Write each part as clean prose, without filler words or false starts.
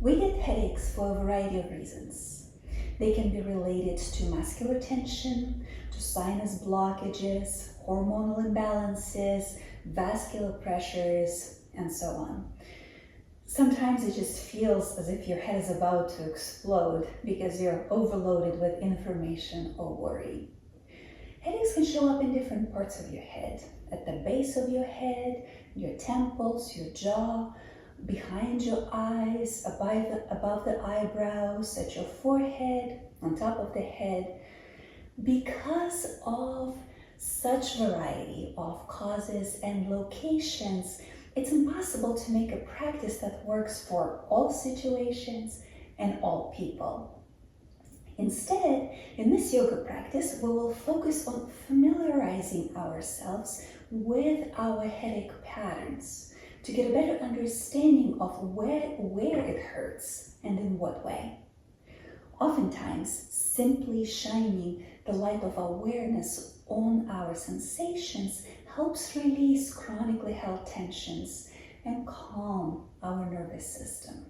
We get headaches for a variety of reasons. They can be related to muscular tension, to sinus blockages, hormonal imbalances, vascular pressures, and so on. Sometimes it just feels as if your head is about to explode because you're overloaded with information or worry. Headaches can show up in different parts of your head, at the base of your head, your temples, your jaw, behind your eyes, above the eyebrows, at your forehead, on top of the head. Because of such variety of causes and locations, it's impossible to make a practice that works for all situations and all people. Instead, in this yoga practice, we will focus on familiarizing ourselves with our headache patterns to get a better understanding of where it hurts and in what way. Oftentimes, simply shining the light of awareness on our sensations helps release chronically held tensions and calm our nervous system.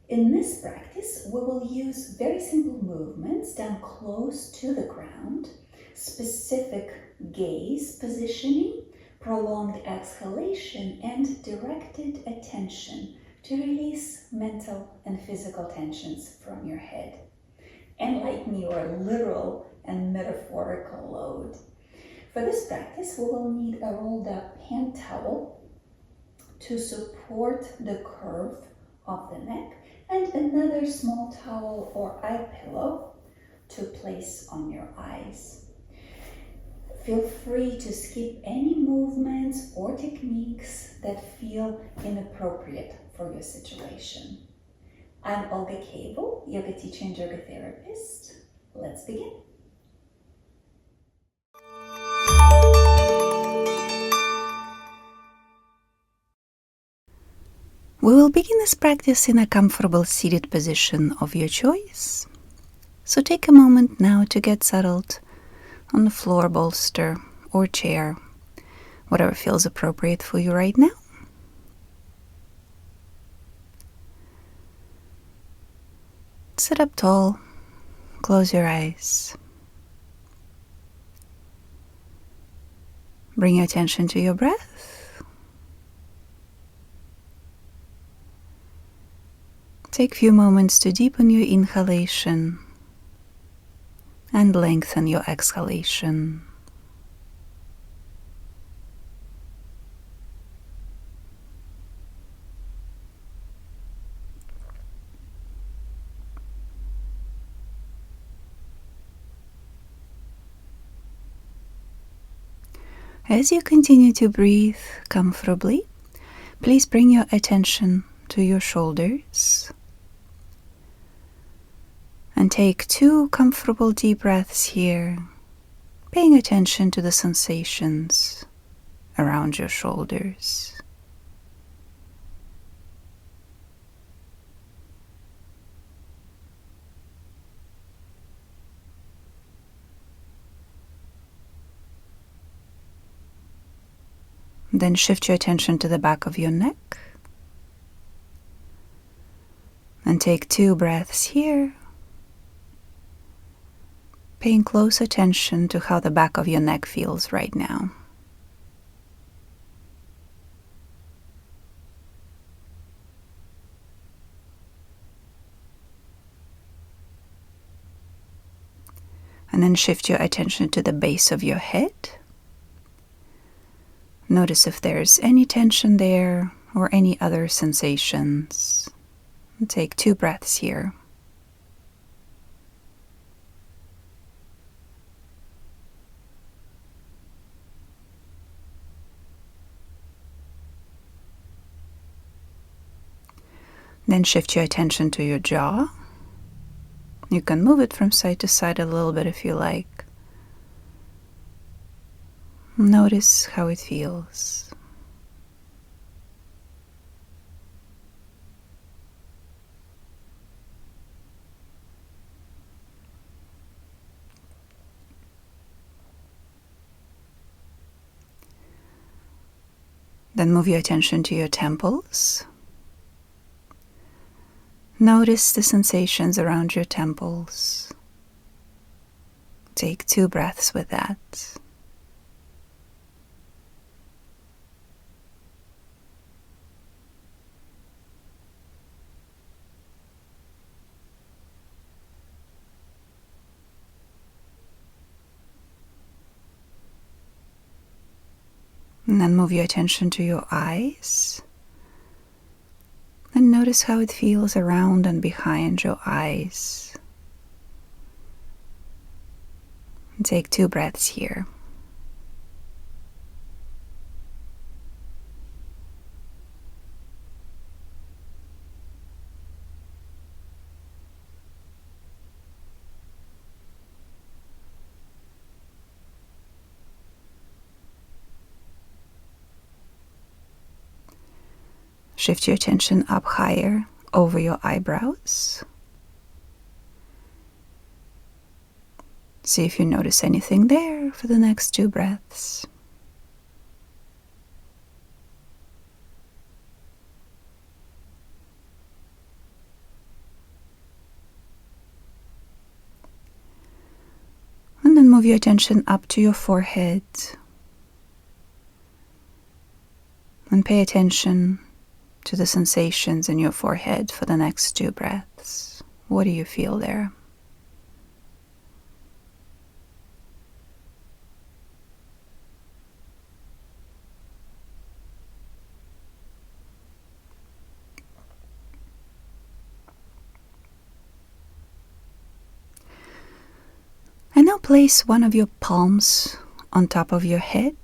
In this practice, we will use very simple movements done close to the ground, specific gaze positioning, prolonged exhalation, and directed attention to release mental and physical tensions from your head and lighten your literal and metaphorical load. For this practice, we will need a rolled up hand towel to support the curve of the neck and another small towel or eye pillow to place on your eyes. Feel free to skip any movements or techniques that feel inappropriate for your situation. I'm Olga Cable, yoga teacher and yoga therapist. Let's begin. We will begin this practice in a comfortable seated position of your choice. So take a moment now to get settled on the floor, bolster, or chair, whatever feels appropriate for you right now. Sit up tall, close your eyes. Bring your attention to your breath. Take a few moments to deepen your inhalation and lengthen your exhalation. As you continue to breathe comfortably, please bring your attention to your shoulders. And take 2 comfortable deep breaths here, paying attention to the sensations around your shoulders. Then shift your attention to the back of your neck. And take 2 breaths here, paying close attention to how the back of your neck feels right now. And then shift your attention to the base of your head. Notice if there's any tension there or any other sensations. And take 2 breaths here. Then shift your attention to your jaw. You can move it from side to side a little bit if you like. Notice how it feels. Then move your attention to your temples. Notice the sensations around your temples. Take 2 breaths with that. And then move your attention to your eyes. And notice how it feels around and behind your eyes. And take 2 breaths here. Shift your attention up higher over your eyebrows. See if you notice anything there for the next 2 breaths. And then move your attention up to your forehead. And pay attention to the sensations in your forehead for the next 2 breaths. What do you feel there? And now place one of your palms on top of your head,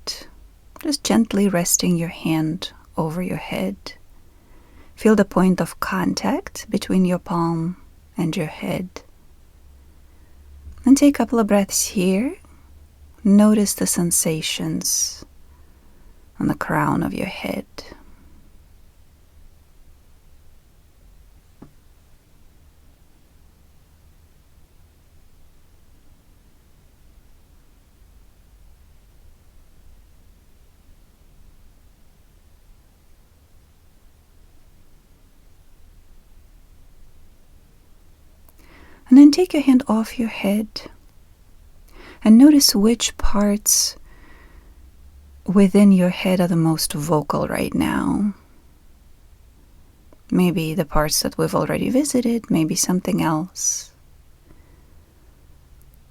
just gently resting your hand over your head. Feel the point of contact between your palm and your head. And take a couple of breaths here. Notice the sensations on the crown of your head. And then take your hand off your head and notice which parts within your head are the most vocal right now. Maybe the parts that we've already visited, maybe something else.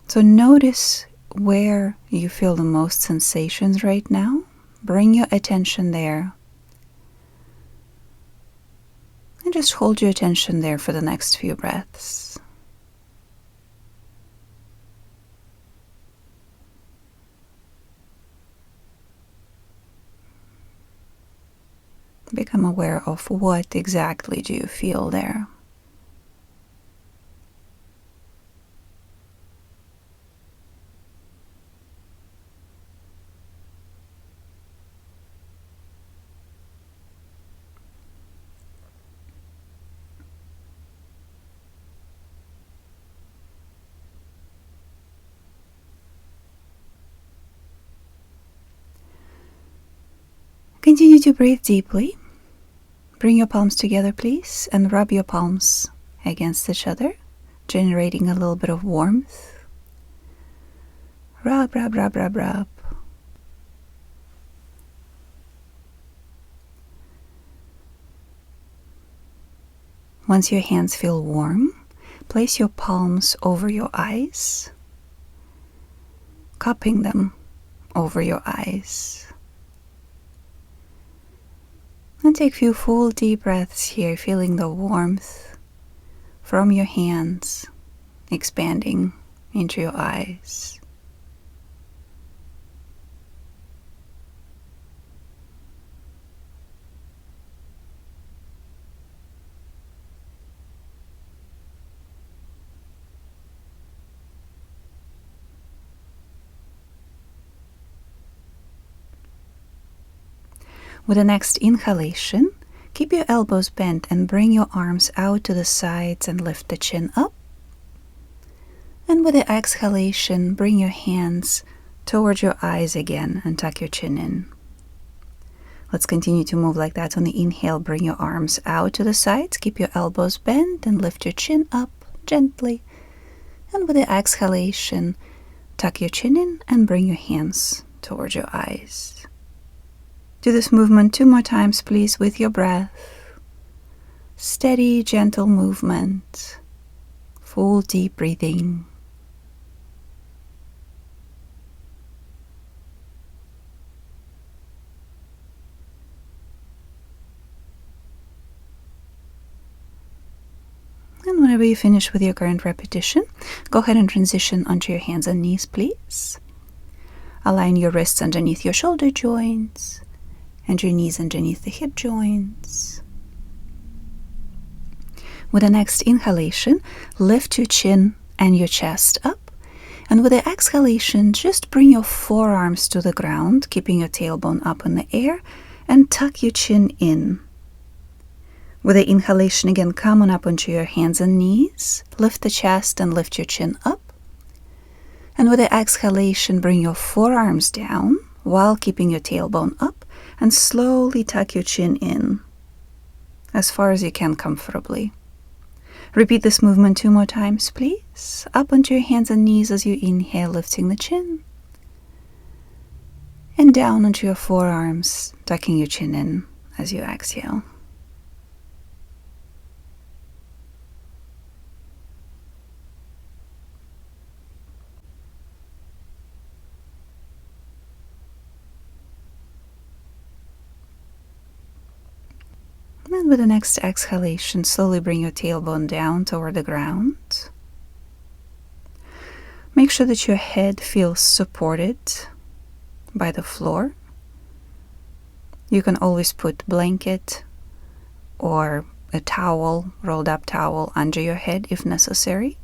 So notice where you feel the most sensations right now. Bring your attention there. And just hold your attention there for the next few breaths. Become aware of what exactly do you feel there. Continue to breathe deeply. Bring your palms together, please, and rub your palms against each other, generating a little bit of warmth. Rub, rub, rub, rub, rub. Once your hands feel warm, place your palms over your eyes, cupping them over your eyes. And take a few full deep breaths here, feeling the warmth from your hands expanding into your eyes. With the next inhalation, keep your elbows bent and bring your arms out to the sides and lift the chin up. And with the exhalation, bring your hands towards your eyes again and tuck your chin in. Let's continue to move like that. On the inhale, bring your arms out to the sides. Keep your elbows bent and lift your chin up gently. And with the exhalation, tuck your chin in and bring your hands towards your eyes. Do this movement 2 more times, please, with your breath. Steady, gentle movement. Full deep breathing. And whenever you finish with your current repetition, go ahead and transition onto your hands and knees, please. Align your wrists underneath your shoulder joints and your knees underneath the hip joints. With the next inhalation, lift your chin and your chest up. And with the exhalation, just bring your forearms to the ground, keeping your tailbone up in the air, and tuck your chin in. With the inhalation again, come on up onto your hands and knees. Lift the chest and lift your chin up. And with the exhalation, bring your forearms down while keeping your tailbone up and slowly tuck your chin in as far as you can comfortably. Repeat this movement 2 more times, please. Up onto your hands and knees as you inhale, lifting the chin. And down onto your forearms, tucking your chin in as you exhale. And with the next exhalation, slowly bring your tailbone down toward the ground. Make sure that your head feels supported by the floor. You can always put blanket or a towel, rolled up towel, under your head if necessary.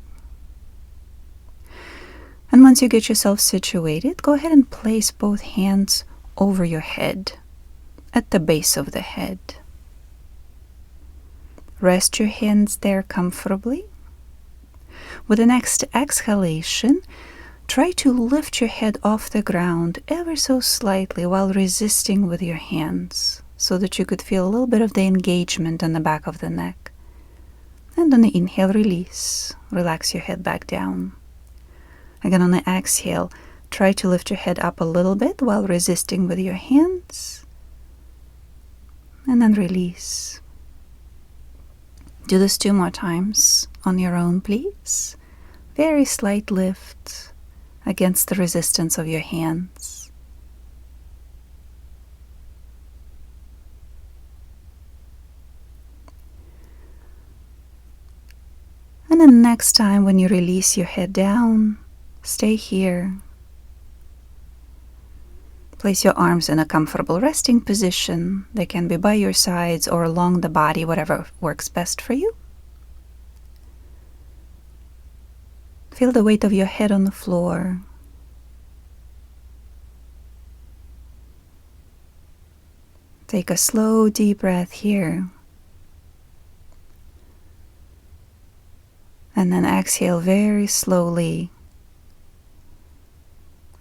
And once you get yourself situated, go ahead and place both hands over your head, at the base of the head. Rest your hands there comfortably. With the next exhalation, try to lift your head off the ground ever so slightly while resisting with your hands, so that you could feel a little bit of the engagement on the back of the neck. And on the inhale, release. Relax your head back down. Again, on the exhale, try to lift your head up a little bit while resisting with your hands. And then release. Do this 2 more times on your own, please. Very slight lift against the resistance of your hands. And then next time when you release your head down, stay here. Place your arms in a comfortable resting position. They can be by your sides or along the body, whatever works best for you. Feel the weight of your head on the floor. Take a slow, deep breath here. And then exhale very slowly.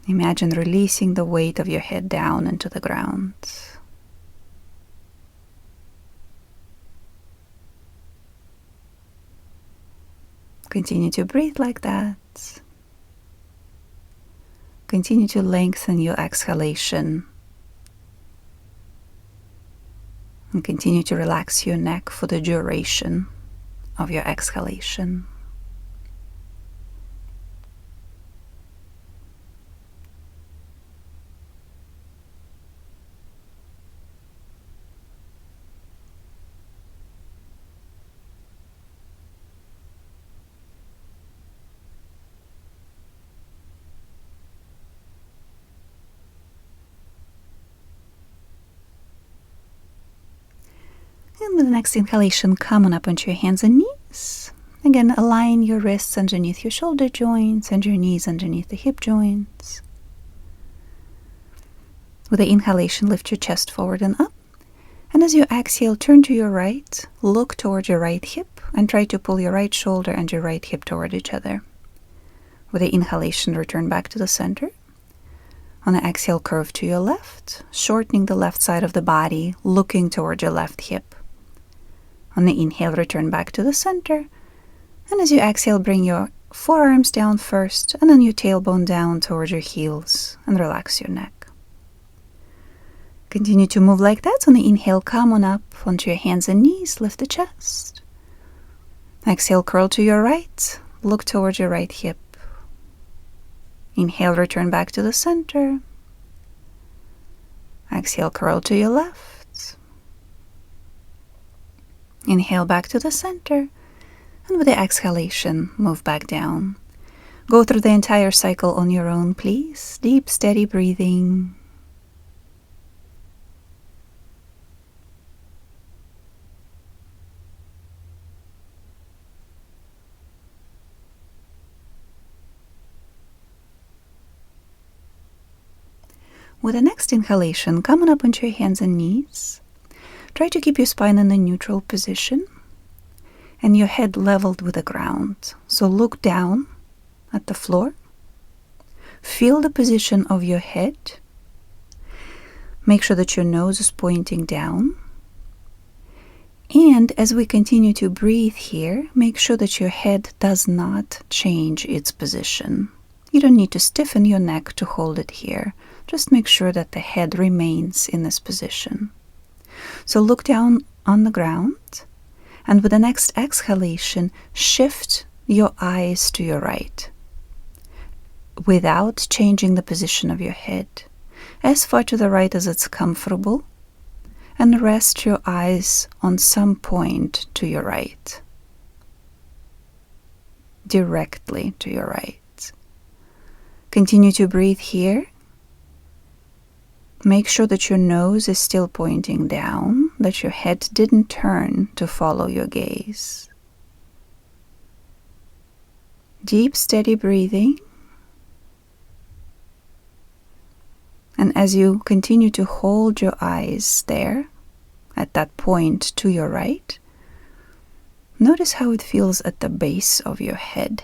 Imagine releasing the weight of your head down into the ground. Continue to breathe like that. Continue to lengthen your exhalation. And continue to relax your neck for the duration of your exhalation. And with the next inhalation, come on up onto your hands and knees. Again, align your wrists underneath your shoulder joints and your knees underneath the hip joints. With the inhalation, lift your chest forward and up. And as you exhale, turn to your right, look toward your right hip, and try to pull your right shoulder and your right hip toward each other. With the inhalation, return back to the center. On the exhale, curve to your left, shortening the left side of the body, looking toward your left hip. On the inhale, return back to the center. And as you exhale, bring your forearms down first, and then your tailbone down towards your heels, and relax your neck. Continue to move like that. On the inhale, come on up onto your hands and knees, lift the chest. Exhale, curl to your right, look towards your right hip. Inhale, return back to the center. Exhale, curl to your left. Inhale back to the center. And with the exhalation, move back down. Go through the entire cycle on your own, please. Deep, steady breathing. With the next inhalation, come on up onto your hands and knees. Try to keep your spine in a neutral position and your head leveled with the ground. So look down at the floor. Feel the position of your head. Make sure that your nose is pointing down. And as we continue to breathe here, make sure that your head does not change its position. You don't need to stiffen your neck to hold it here. Just make sure that the head remains in this position. So look down on the ground, and with the next exhalation, shift your eyes to your right without changing the position of your head. As far to the right as it's comfortable, and rest your eyes on some point to your right, directly to your right. Continue to breathe here. Make sure that your nose is still pointing down, that your head didn't turn to follow your gaze. Deep, steady breathing. And as you continue to hold your eyes there, at that point to your right, notice how it feels at the base of your head.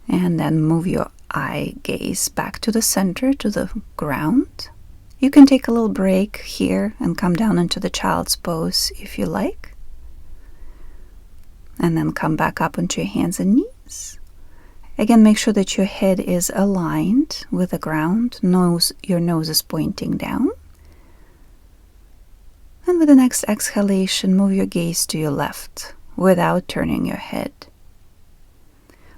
And then move your eye gaze back to the center, to the ground. You can take a little break here and come down into the child's pose if you like. And then come back up onto your hands and knees. Again, make sure that your head is aligned with the ground. Your nose is pointing down. And with the next exhalation, move your gaze to your left without turning your head.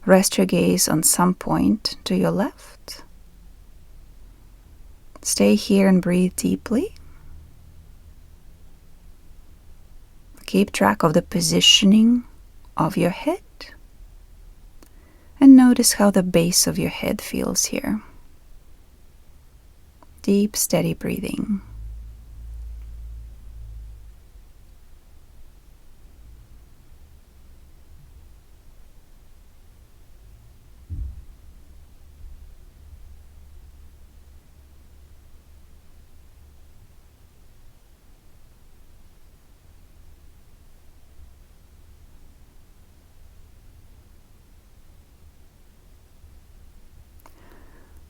Rest your gaze on some point to your left. Stay here and breathe deeply. Keep track of the positioning of your head. And notice how the base of your head feels here. Deep, steady breathing.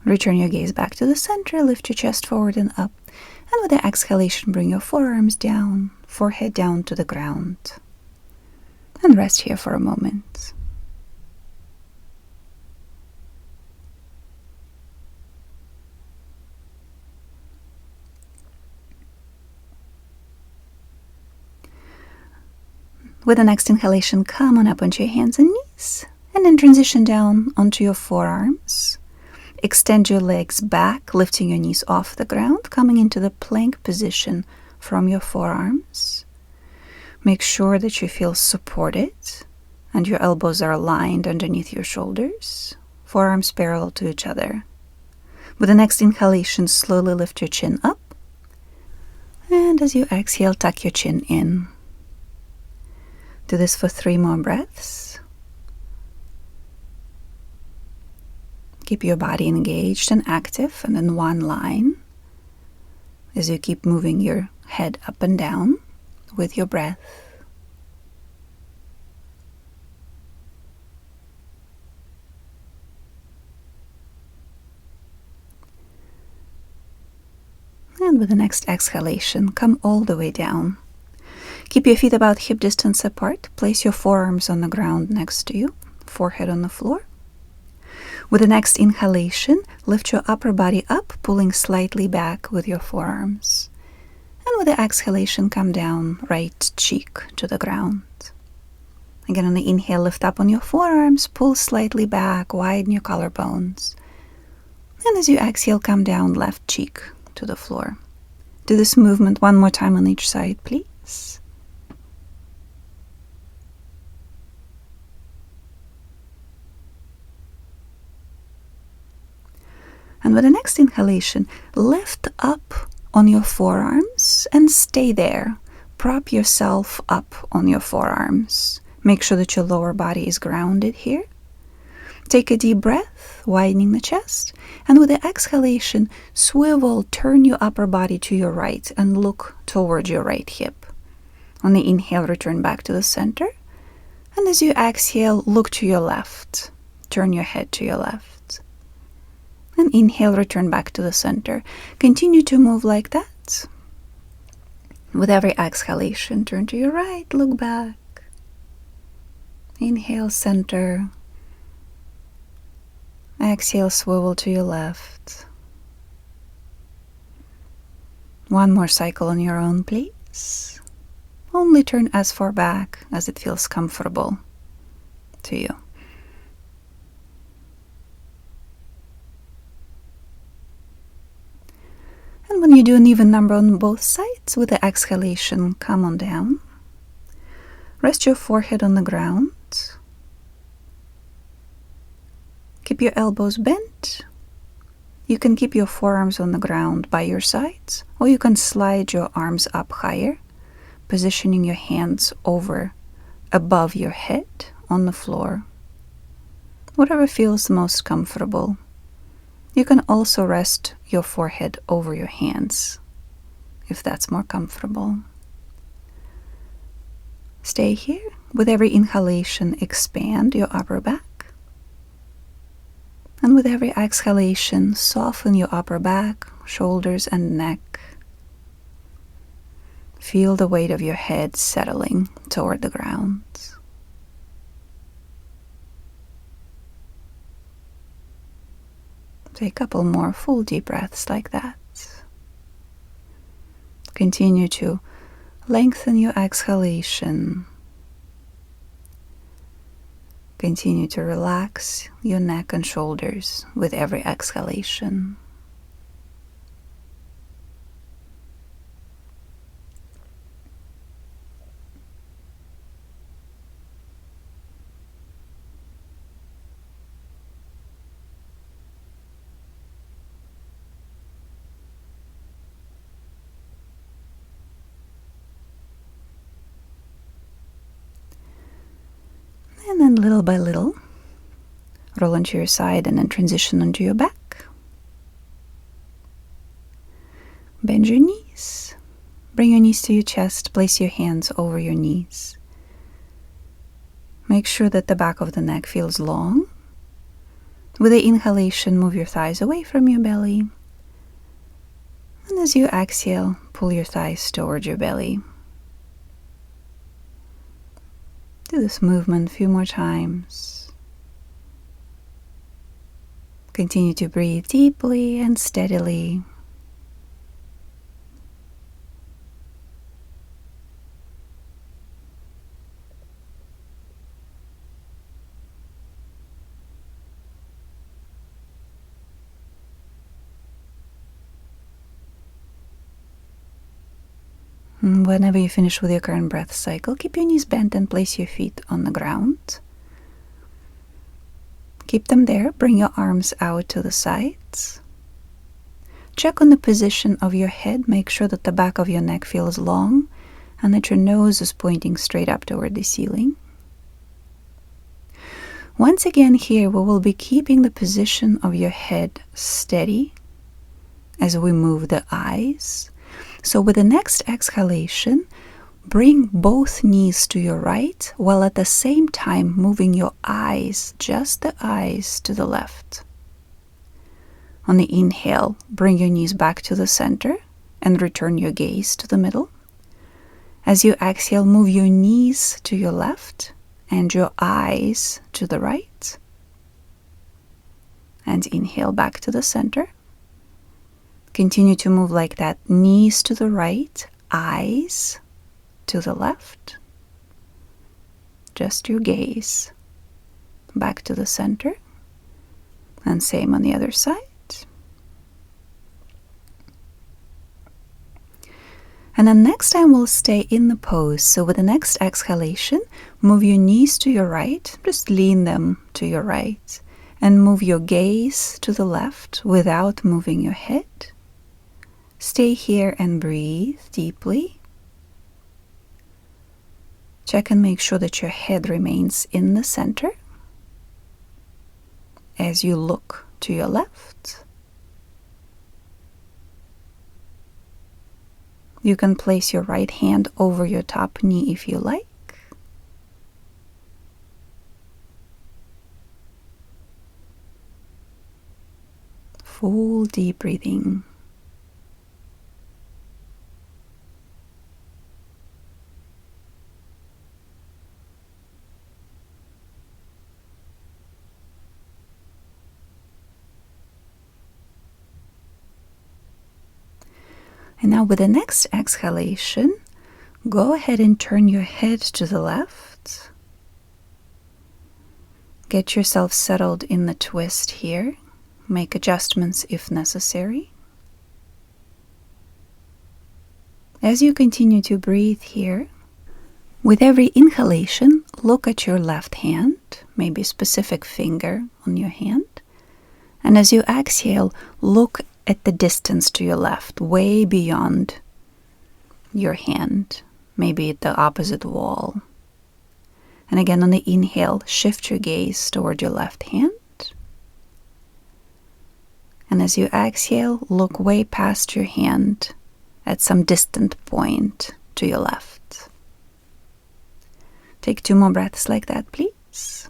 Return your gaze back to the center, lift your chest forward and up, and with the exhalation, bring your forearms down, forehead down to the ground, and rest here for a moment. With the next inhalation, come on up onto your hands and knees, and then transition down onto your forearms. Extend your legs back, lifting your knees off the ground, coming into the plank position from your forearms. Make sure that you feel supported and your elbows are aligned underneath your shoulders, forearms parallel to each other. With the next inhalation, slowly lift your chin up. And as you exhale, tuck your chin in. Do this for 3 more breaths. Keep your body engaged and active and in one line as you keep moving your head up and down with your breath. And with the next exhalation, come all the way down. Keep your feet about hip distance apart. Place your forearms on the ground next to you, forehead on the floor. With the next inhalation, lift your upper body up, pulling slightly back with your forearms. And with the exhalation, come down, right cheek to the ground. Again, on the inhale, lift up on your forearms, pull slightly back, widen your collarbones. And as you exhale, come down, left cheek to the floor. Do this movement one more time on each side, please. And with the next inhalation, lift up on your forearms and stay there. Prop yourself up on your forearms. Make sure that your lower body is grounded here. Take a deep breath, widening the chest, and with the exhalation, swivel, turn your upper body to your right and look toward your right hip. On the inhale, return back to the center, and as you exhale, look to your left. Turn your head to your left. And inhale, return back to the center. Continue to move like that. With every exhalation, turn to your right, look back. Inhale, center. Exhale, swivel to your left. One more cycle on your own, please. Only turn as far back as it feels comfortable to you. And when you do an even number on both sides, with the exhalation, come on down. Rest your forehead on the ground. Keep your elbows bent. You can keep your forearms on the ground by your sides, or you can slide your arms up higher, positioning your hands above your head on the floor. Whatever feels most comfortable. You can also rest your forehead over your hands, if that's more comfortable. Stay here. With every inhalation, expand your upper back. And with every exhalation, soften your upper back, shoulders, and neck. Feel the weight of your head settling toward the ground. Take a couple more full deep breaths like that. Continue to lengthen your exhalation. Continue to relax your neck and shoulders with every exhalation. And then little by little, roll onto your side and then transition onto your back. Bend your knees. Bring your knees to your chest. Place your hands over your knees. Make sure that the back of the neck feels long. With the inhalation, move your thighs away from your belly. And as you exhale, pull your thighs toward your belly. Do this movement a few more times. Continue to breathe deeply and steadily. Whenever you finish with your current breath cycle, keep your knees bent and place your feet on the ground. Keep them there. Bring your arms out to the sides. Check on the position of your head. Make sure that the back of your neck feels long and that your nose is pointing straight up toward the ceiling. Once again here, we will be keeping the position of your head steady as we move the eyes. So with the next exhalation, bring both knees to your right while at the same time moving your eyes, just the eyes, to the left. On the inhale, bring your knees back to the center and return your gaze to the middle. As you exhale, move your knees to your left and your eyes to the right. And inhale back to the center. Continue to move like that, knees to the right, eyes to the left. Just your gaze back to the center. And same on the other side. And then next time we'll stay in the pose. So with the next exhalation, move your knees to your right. Just lean them to your right. And move your gaze to the left without moving your head. Stay here and breathe deeply. Check and make sure that your head remains in the center as you look to your left. You can place your right hand over your top knee if you like. Full deep breathing. And now with the next exhalation, go ahead and turn your head to the left. Get yourself settled in the twist here. Make adjustments if necessary. As you continue to breathe here, with every inhalation, look at your left hand, maybe a specific finger on your hand. And as you exhale, look at the distance to your left, way beyond your hand, maybe at the opposite wall. And again, on the inhale, shift your gaze toward your left hand. And as you exhale, look way past your hand at some distant point to your left. Take 2 more breaths like that, please.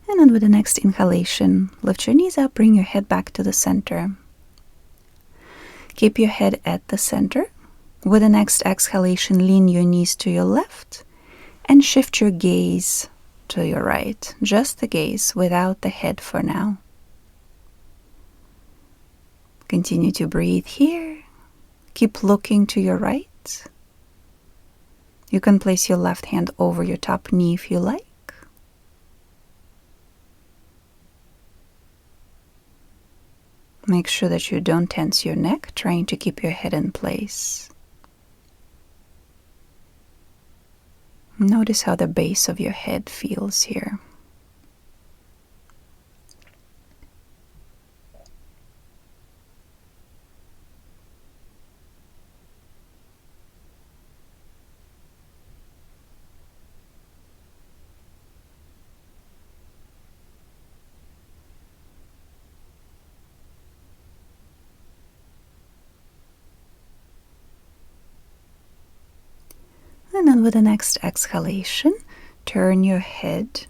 And then with the next inhalation, lift your knees up, bring your head back to the center. Keep your head at the center. With the next exhalation, lean your knees to your left and shift your gaze to your right. Just the gaze without the head for now. Continue to breathe here. Keep looking to your right. You can place your left hand over your top knee if you like. Make sure that you don't tense your neck, trying to keep your head in place. Notice how the base of your head feels here. And then with the next exhalation, turn your head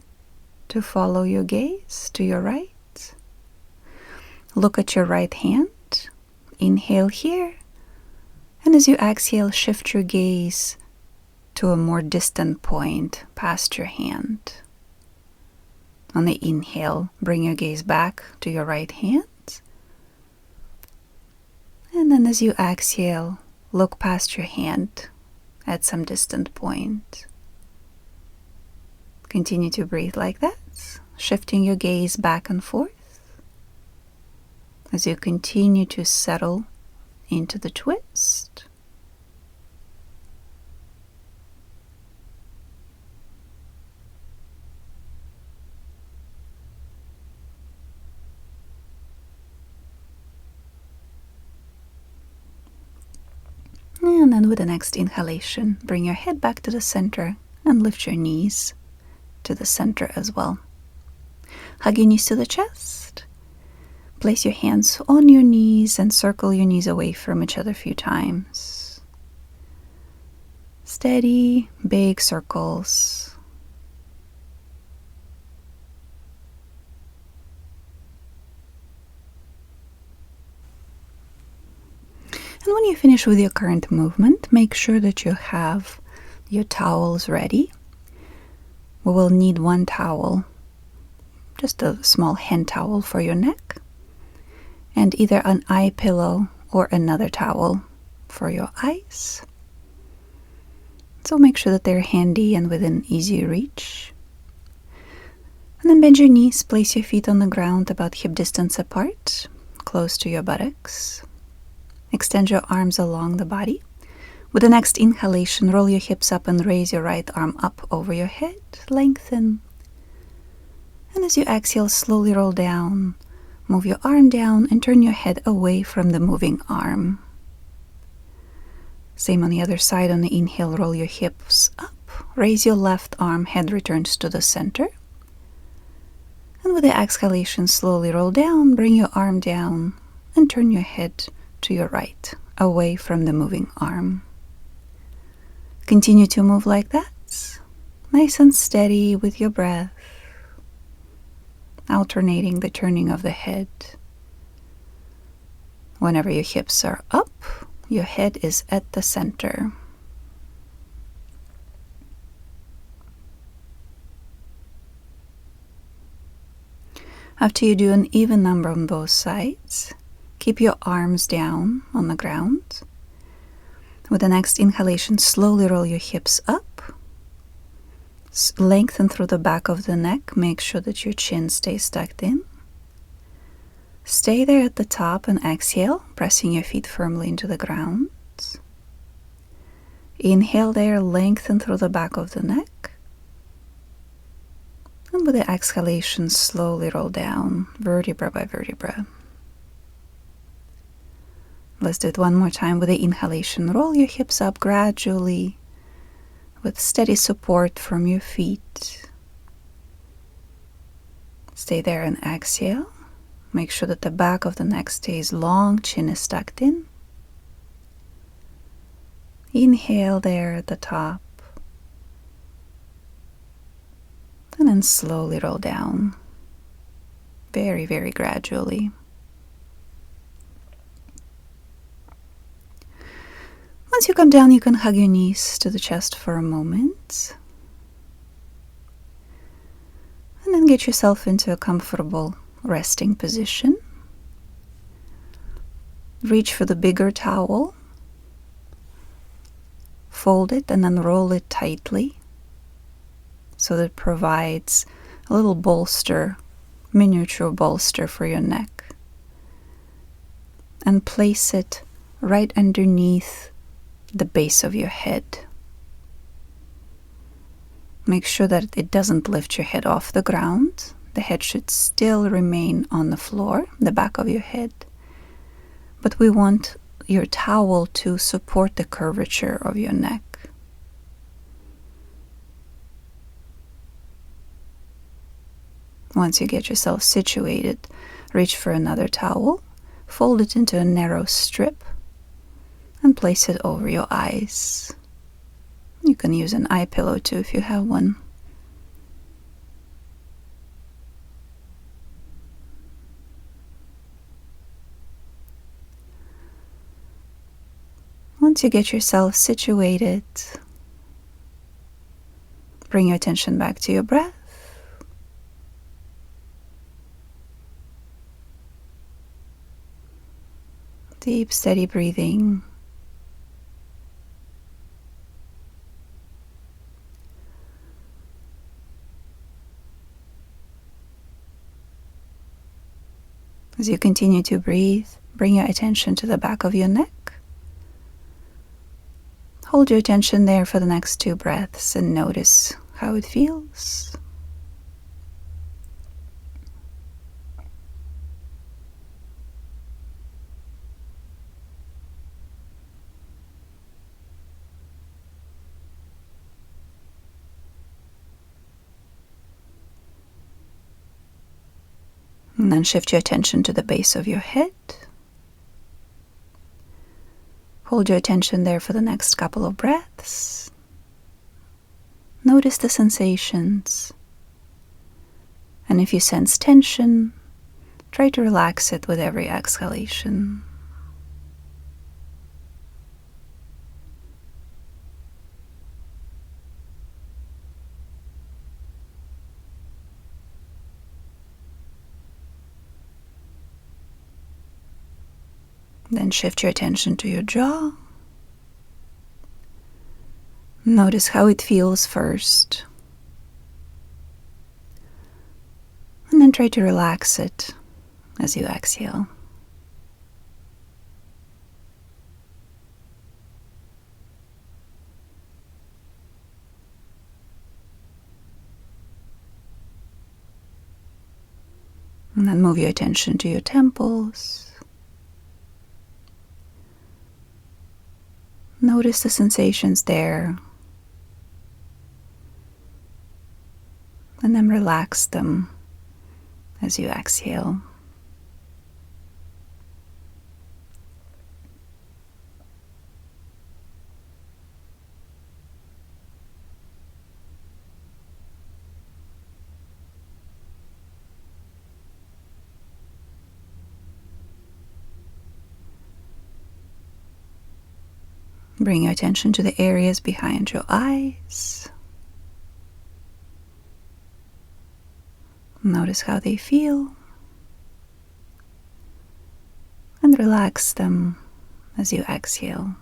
to follow your gaze to your right. Look at your right hand. Inhale here. And as you exhale, shift your gaze to a more distant point past your hand. On the inhale, bring your gaze back to your right hand. And then as you exhale, look past your hand at some distant point. Continue to breathe like that, shifting your gaze back and forth as you continue to settle into the twist. And then with the next inhalation, bring your head back to the center and lift your knees to the center as well. Hug your knees to the chest. Place your hands on your knees and circle your knees away from each other a few times. Steady, big circles. And when you finish with your current movement, make sure that you have your towels ready. We will need one towel, just a small hand towel for your neck, and either an eye pillow or another towel for your eyes. So make sure that they're handy and within easy reach. And then bend your knees, place your feet on the ground about hip distance apart, close to your buttocks. Extend your arms along the body. With the next inhalation, roll your hips up and raise your right arm up over your head. Lengthen. And as you exhale, slowly roll down. Move your arm down and turn your head away from the moving arm. Same on the other side. On the inhale, roll your hips up. Raise your left arm, head returns to the center. And with the exhalation, slowly roll down, bring your arm down, and turn your head to your right, away from the moving arm. Continue to move like that, nice and steady with your breath, alternating the turning of the head. Whenever your hips are up, your head is at the center. After you do an even number on both sides, keep your arms down on the ground. With the next inhalation, slowly roll your hips up. Lengthen through the back of the neck. Make sure that your chin stays tucked in. Stay there at the top and exhale, pressing your feet firmly into the ground. Inhale there, lengthen through the back of the neck. And with the exhalation, slowly roll down, vertebra by vertebra. Let's do it one more time with the inhalation. Roll your hips up gradually with steady support from your feet. Stay there and exhale. Make sure that the back of the neck stays long, chin is tucked in. Inhale there at the top. And then slowly roll down. Very, very gradually. Once you come down, you can hug your knees to the chest for a moment. And then get yourself into a comfortable resting position. Reach for the bigger towel. Fold it and then roll it tightly so that it provides a little bolster, miniature bolster for your neck. And place it right underneath the base of your head. Make sure that it doesn't lift your head off the ground. The head should still remain on the floor, the back of your head. But we want your towel to support the curvature of your neck. Once you get yourself situated, reach for another towel, fold it into a narrow strip, and place it over your eyes. You can use an eye pillow too if you have one. Once you get yourself situated, bring your attention back to your breath. Deep, steady breathing. As you continue to breathe, bring your attention to the back of your neck. Hold your attention there for the next 2 breaths and notice how it feels. And then shift your attention to the base of your head. Hold your attention there for the next couple of breaths. Notice the sensations. And if you sense tension, try to relax it with every exhalation. Then shift your attention to your jaw. Notice how it feels first. And then try to relax it as you exhale. And then move your attention to your temples. Notice the sensations there. And then relax them as you exhale. Bring your attention to the areas behind your eyes. Notice how they feel. And relax them as you exhale.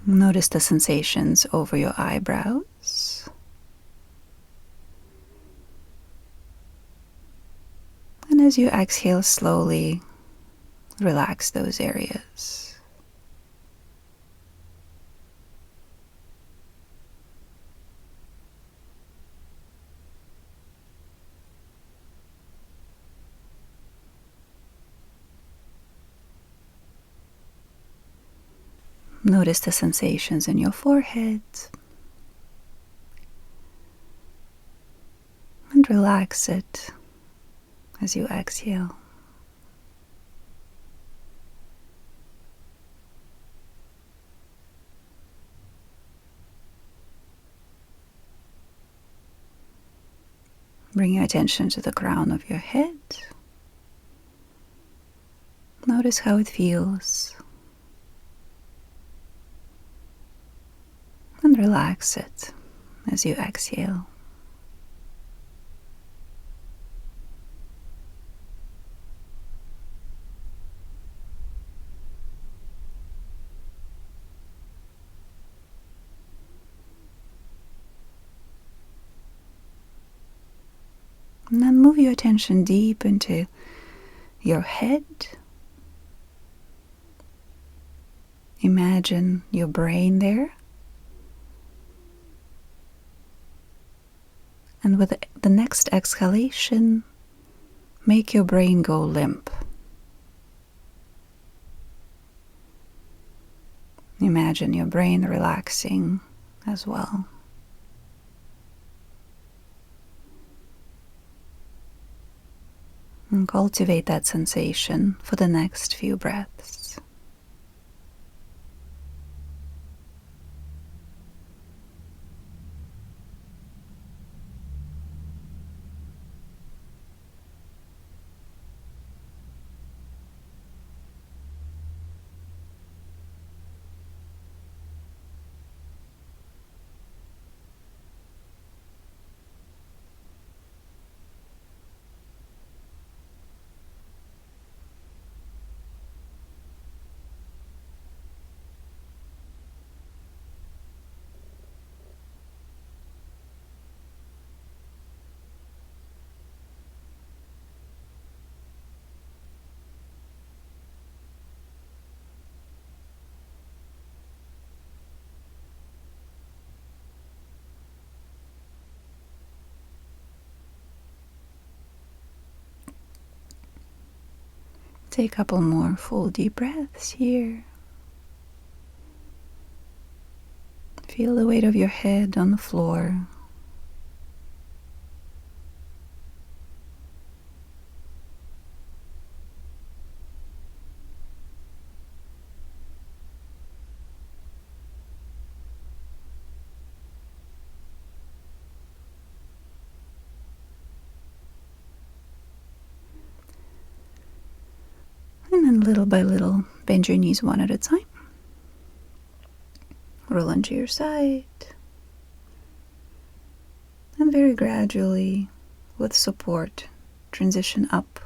Notice the sensations over your eyebrows. And as you exhale slowly, relax those areas. Notice the sensations in your forehead. And relax it as you exhale. Bring your attention to the crown of your head. Notice how it feels. And relax it as you exhale. And then move your attention deep into your head. Imagine your brain there. And with the next exhalation, make your brain go limp. Imagine your brain relaxing as well. And cultivate that sensation for the next few breaths. Take a couple more full deep breaths here. Feel the weight of your head on the floor. And then little by little, bend your knees one at a time. Roll onto your side. And very gradually, with support, transition up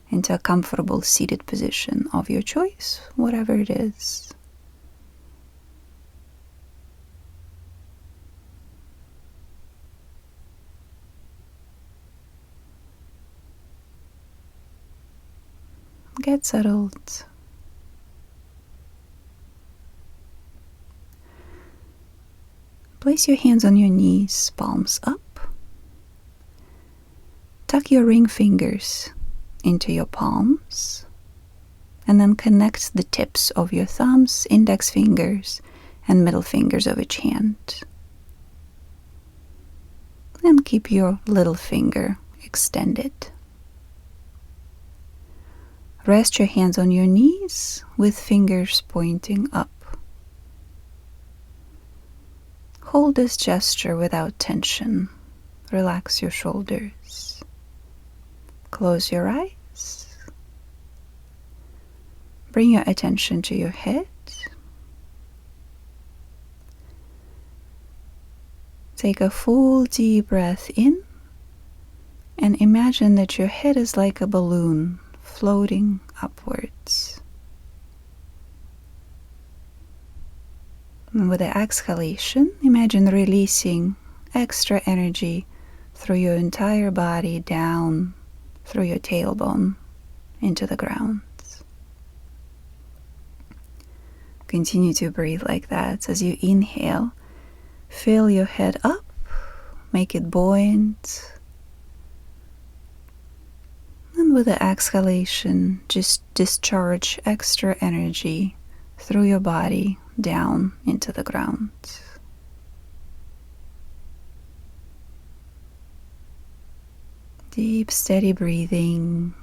into a comfortable seated position of your choice, whatever it is. Get settled. Place your hands on your knees, palms up. Tuck your ring fingers into your palms, and then connect the tips of your thumbs, index fingers, and middle fingers of each hand. And keep your little finger extended. Rest your hands on your knees with fingers pointing up. Hold this gesture without tension. Relax your shoulders. Close your eyes. Bring your attention to your head. Take a full deep breath in and imagine that your head is like a balloon floating upwards. And with the exhalation, imagine releasing extra energy through your entire body down through your tailbone into the ground. Continue to breathe like that. As you inhale, fill your head up, make it buoyant. And with the exhalation, just discharge extra energy through your body down into the ground. Deep, steady breathing.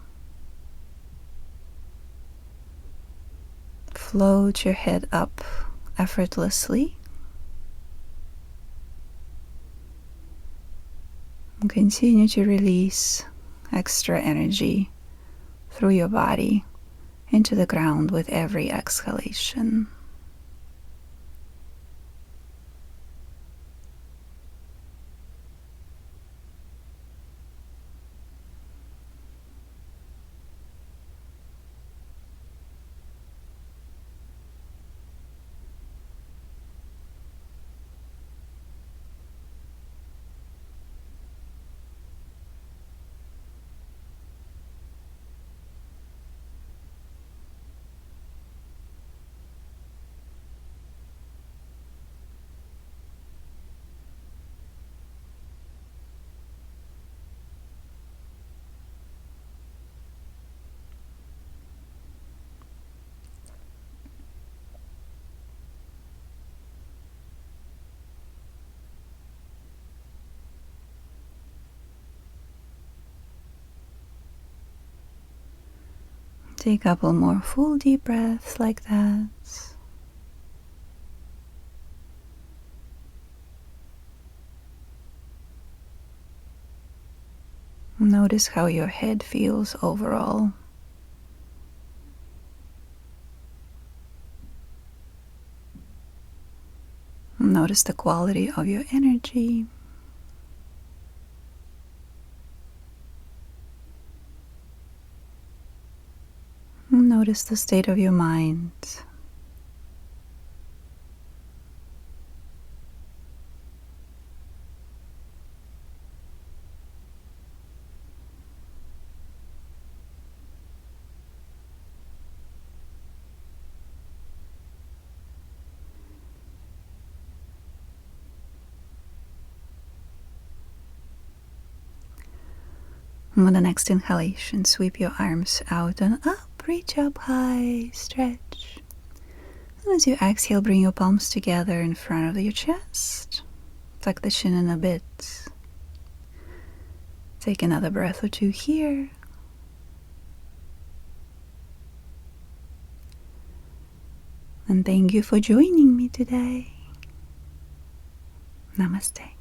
Float your head up effortlessly. And continue to release extra energy through your body into the ground with every exhalation. Take a couple more full deep breaths like that. Notice how your head feels overall. Notice the quality of your energy. Notice the state of your mind. And with the next inhalation, sweep your arms out and up. reach up high, stretch. And as you exhale, bring your palms together in front of your chest. Tuck the chin in a bit. Take another breath or two here. And thank you for joining me today. Namaste.